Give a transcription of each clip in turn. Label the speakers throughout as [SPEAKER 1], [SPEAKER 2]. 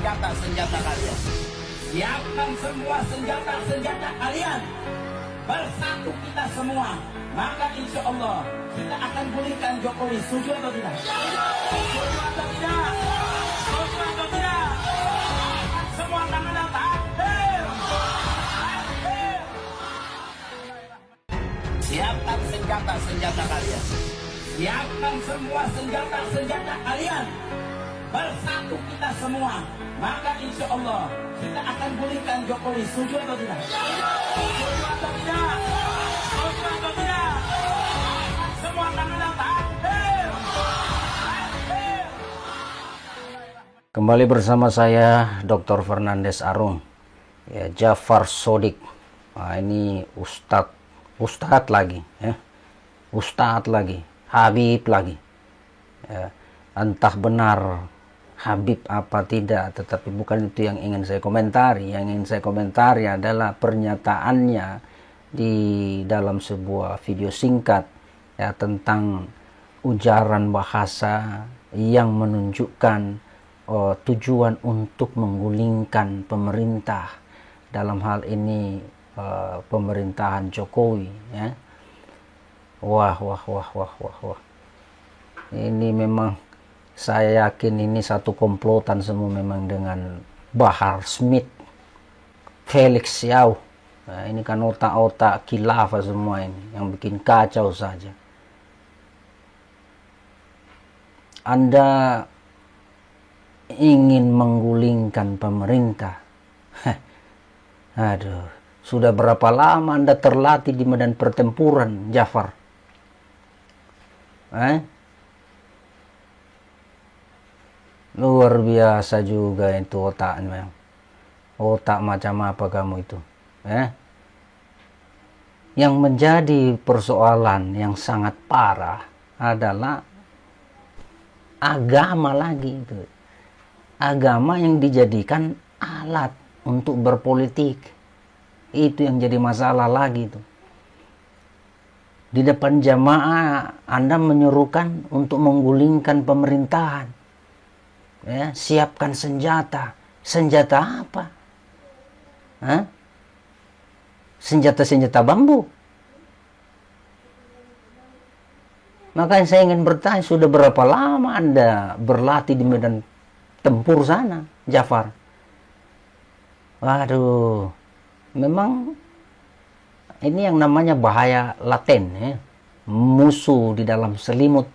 [SPEAKER 1] senjata-senjata kalian. Siapkan semua senjata-senjata kalian. Bersatu kita semua. Maka insya Allah kita akan pulihkan Jokowi. Setuju atau tidak? Setuju atau tidak? Setuju atau tidak? Semua tangan atas. Siapkan senjata-senjata kalian. Siapkan semua senjata-senjata kalian. Bersatu kita semua. Maka insya Allah kita akan pulihkan Jokowi. Setuju atau tidak? Setuju atau tidak? Setuju atau tidak? Semua tangan atas.
[SPEAKER 2] Kembali bersama saya Dr. Fernandes Arung, ya, Jafar Shodiq. Nah, ini Ustadz lagi, ya. Ustadz lagi, Habib lagi, ya. Entah benar Habib apa tidak, tetapi bukan itu yang ingin saya komentari. Yang ingin saya komentari adalah pernyataannya di dalam sebuah video singkat, ya, tentang ujaran bahasa yang menunjukkan tujuan untuk menggulingkan pemerintah, dalam hal ini pemerintahan Jokowi, ya. Wah. Ini memang saya yakin ini satu komplotan semua memang dengan Bahar Smith, Felix Yao. Nah, ini kan otak-otak khilafah semua ini yang bikin kacau saja. Anda ingin menggulingkan pemerintah. Aduh, sudah berapa lama Anda terlatih di medan pertempuran, Jafar? Luar biasa juga itu otaknya. Otak macam apa kamu itu? Yang menjadi persoalan yang sangat parah adalah agama lagi itu. Agama yang dijadikan alat untuk berpolitik. Itu yang jadi masalah lagi itu. Di depan jamaah Anda menyuruhkan untuk menggulingkan pemerintahan. Ya, siapkan senjata. Senjata apa? Senjata-senjata bambu. Makanya saya ingin bertanya, sudah berapa lama Anda berlatih di medan tempur sana, Jafar? Waduh, memang ini yang namanya bahaya laten, ya. Musuh di dalam selimut,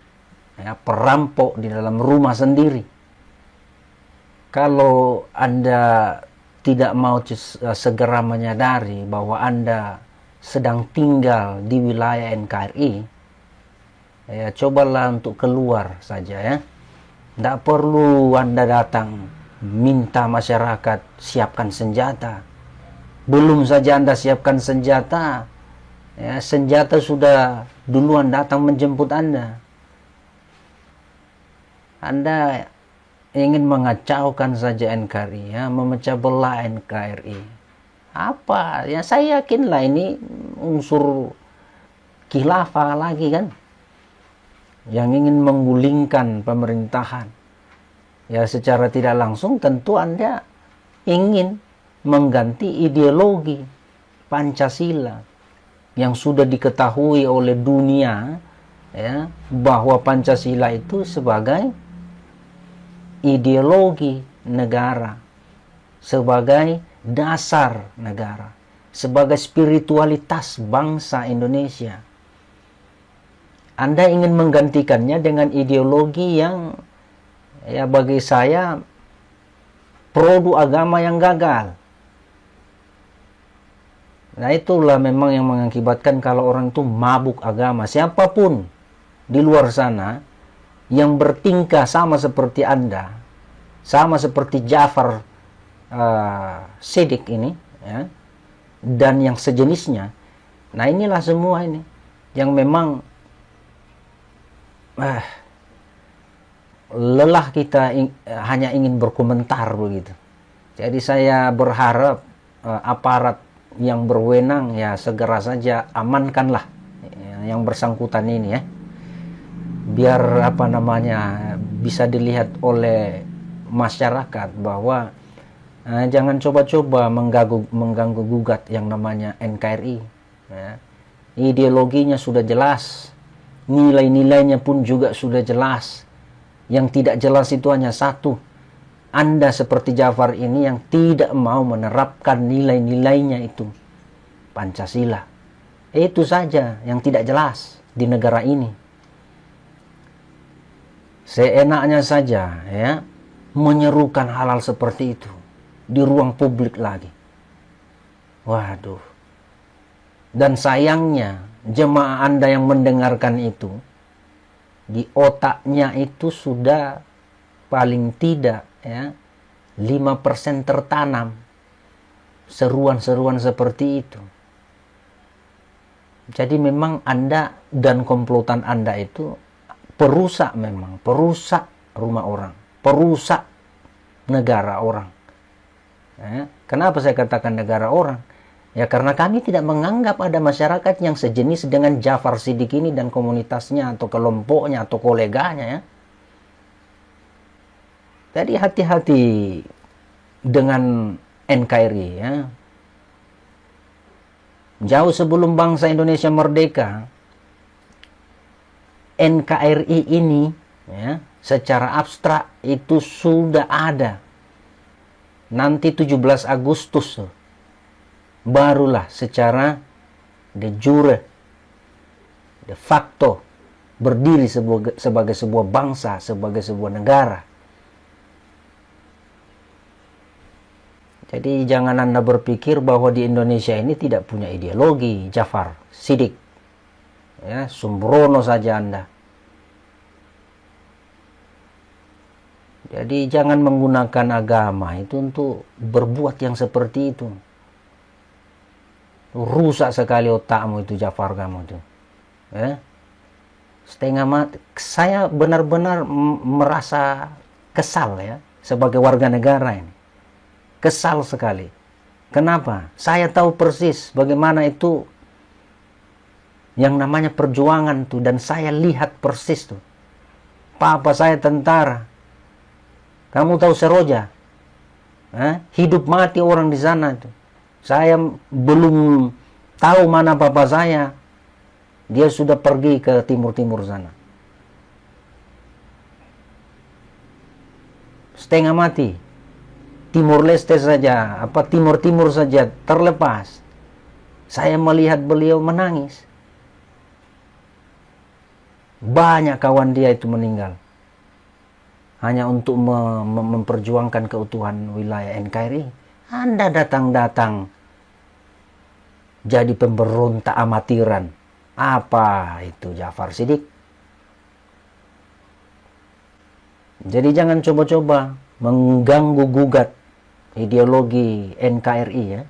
[SPEAKER 2] ya, perampok di dalam rumah sendiri. Kalau Anda tidak mau segera menyadari bahwa Anda sedang tinggal di wilayah NKRI, ya, cobalah untuk keluar saja, ya. Tidak perlu Anda datang minta masyarakat siapkan senjata. Belum saja Anda siapkan senjata, ya, senjata sudah duluan datang menjemput Anda. Anda ingin mengacaukan saja NKRI, ya, memecah belah NKRI. Apa? Ya, saya yakinlah ini unsur khilafah lagi kan, yang ingin menggulingkan pemerintahan. Ya, secara tidak langsung tentu Anda ingin mengganti ideologi Pancasila yang sudah diketahui oleh dunia, ya, bahwa Pancasila itu sebagai ideologi negara, sebagai dasar negara, sebagai spiritualitas bangsa Indonesia. Anda ingin menggantikannya dengan ideologi yang, ya, bagi saya produk agama yang gagal. Nah, itulah memang yang mengakibatkan kalau orang itu mabuk agama. Siapapun di luar sana yang bertingkah sama seperti Anda, sama seperti Jafar Shodiq ini, ya, dan yang sejenisnya. Nah, inilah semua ini yang memang lelah kita hanya ingin berkomentar begitu. Jadi saya berharap aparat yang berwenang, ya, segera saja amankanlah, ya, yang bersangkutan ini, ya, biar bisa dilihat oleh masyarakat bahwa Jangan coba-coba mengganggu gugat yang namanya NKRI. Ya. Ideologinya sudah jelas, nilai-nilainya pun juga sudah jelas. Yang tidak jelas itu hanya satu. Anda seperti Jafar ini yang tidak mau menerapkan nilai-nilainya itu. Pancasila. Itu saja yang tidak jelas di negara ini. Seenaknya saja ya menyerukan hal-hal seperti itu di ruang publik lagi. Waduh. Dan sayangnya jemaah Anda yang mendengarkan itu, di otaknya itu sudah paling tidak ya 5% tertanam seruan-seruan seperti itu. Jadi memang Anda dan komplotan Anda itu perusak, memang perusak rumah orang, perusak negara orang. Ya, kenapa saya katakan negara orang? Ya karena kami tidak menganggap ada masyarakat yang sejenis dengan Jafar Siddiq ini dan komunitasnya atau kelompoknya atau koleganya ya. Jadi hati-hati dengan NKRI ya. Jauh sebelum bangsa Indonesia merdeka, NKRI ini ya, secara abstrak itu sudah ada. Nanti 17 Agustus barulah secara de jure, de facto berdiri sebagai sebuah bangsa, sebagai sebuah negara. Jadi jangan Anda berpikir bahwa di Indonesia ini tidak punya ideologi. Jafar Siddiq ya, sembrono saja Anda. Jadi jangan menggunakan agama itu untuk berbuat yang seperti itu. Rusak sekali otakmu itu, Jafar, kamu itu. Ya. Setengah mati. Saya benar-benar merasa kesal ya sebagai warga negara ini. Kesal sekali. Kenapa? Saya tahu persis bagaimana itu yang namanya perjuangan tuh, dan saya lihat persis tuh. Papa saya tentara. Kamu tahu Seroja? Hidup mati orang di sana tuh. Saya belum tahu mana papa saya. Dia sudah pergi ke timur-timur sana. Setengah mati. Timur Leste saja, Timur-timur saja terlepas. Saya melihat beliau menangis. Banyak kawan dia itu meninggal. Hanya untuk memperjuangkan keutuhan wilayah NKRI. Anda datang-datang jadi pemberontak amatiran. Apa itu Jafar Siddiq? Jadi jangan coba-coba mengganggu gugat ideologi NKRI ya.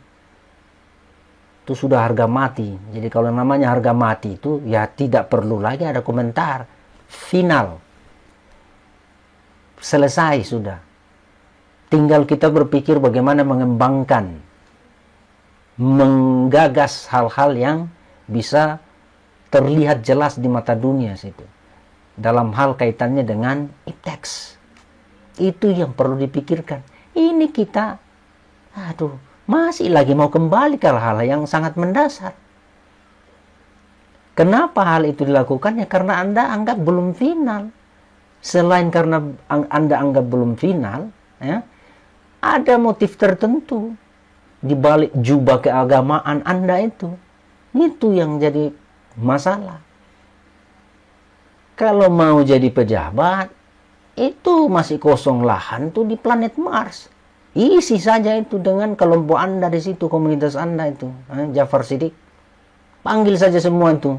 [SPEAKER 2] Itu sudah harga mati. Jadi kalau namanya harga mati itu ya tidak perlu lagi ada komentar. Final. Selesai sudah. Tinggal kita berpikir bagaimana mengembangkan, menggagas hal-hal yang bisa terlihat jelas di mata dunia situ. Dalam hal kaitannya dengan ipteks. Itu yang perlu dipikirkan. Ini kita, masih lagi mau kembali ke hal-hal yang sangat mendasar. Kenapa hal itu dilakukan? Ya karena Anda anggap belum final. Selain karena Anda anggap belum final, ya, ada motif tertentu di balik jubah keagamaan Anda itu. Itu yang jadi masalah. Kalau mau jadi pejabat, itu masih kosong lahan tuh di planet Mars. Isi saja itu dengan kelompok Anda di situ, komunitas Anda itu, Jafar Siddiq. Panggil saja semua itu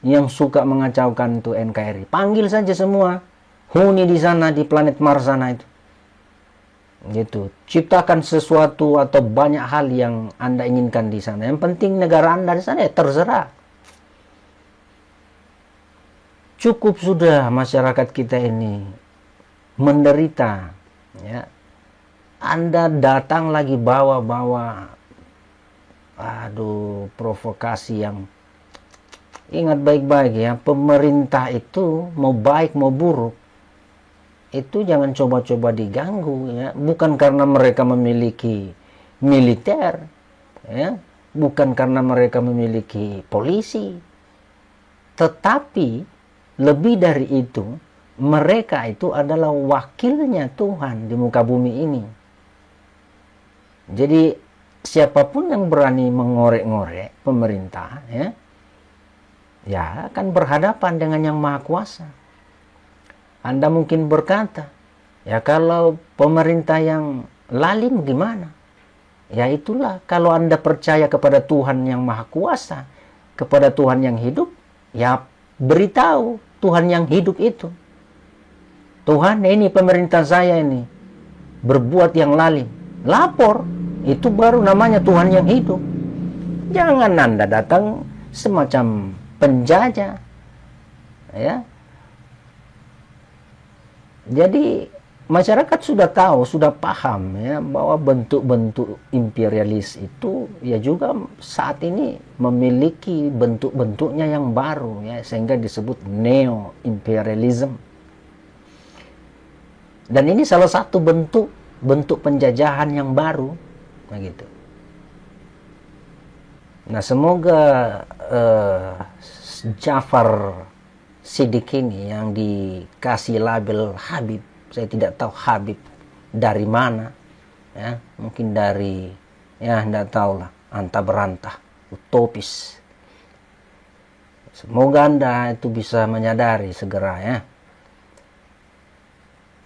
[SPEAKER 2] yang suka mengacaukan itu NKRI. Panggil saja semua huni di sana, di planet Mars sana itu. Gitu. Ciptakan sesuatu atau banyak hal yang Anda inginkan di sana. Yang penting negara Anda di sana ya terserah. Cukup sudah masyarakat kita ini menderita. Ya. Anda datang lagi bawa-bawa provokasi yang, ingat baik-baik ya, pemerintah itu mau baik mau buruk itu jangan coba-coba diganggu, ya. Bukan karena mereka memiliki militer, ya, bukan karena mereka memiliki polisi, tetapi lebih dari itu, mereka itu adalah wakilnya Tuhan di muka bumi ini. Jadi siapapun yang berani mengorek-ngorek pemerintah, ya akan berhadapan dengan yang Maha Kuasa. Anda mungkin berkata, ya kalau pemerintah yang lalim gimana? Ya itulah, kalau Anda percaya kepada Tuhan yang Maha Kuasa, kepada Tuhan yang hidup, ya beritahu Tuhan yang hidup itu. Tuhan, ini pemerintah saya ini berbuat yang lalim. Lapor, itu baru namanya Tuhan yang hidup. Jangan Anda datang semacam penjajah, ya. Jadi masyarakat sudah tahu, sudah paham, ya, bahwa bentuk-bentuk imperialis itu ya juga saat ini memiliki bentuk-bentuknya yang baru, ya, sehingga disebut neo-imperialism. Dan ini salah satu bentuk penjajahan yang baru, begitu. Nah, semoga Ja'far Shiddiq ini yang dikasih label Habib, saya tidak tahu Habib dari mana, ya, mungkin dari, ya tidak tahu lah, antah berantah, utopis. Semoga Anda itu bisa menyadari segera, ya.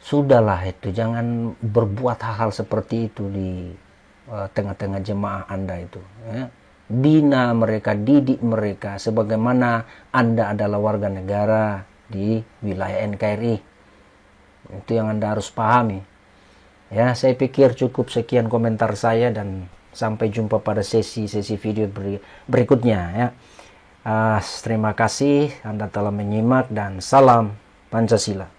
[SPEAKER 2] Sudahlah itu, jangan berbuat hal-hal seperti itu di tengah-tengah jemaah Anda itu, ya. Bina mereka, didik mereka sebagaimana Anda adalah warga negara di wilayah NKRI. Itu yang Anda harus pahami. Ya, saya pikir cukup sekian komentar saya, dan sampai jumpa pada sesi-sesi video berikutnya, ya. Terima kasih Anda telah menyimak, dan salam Pancasila.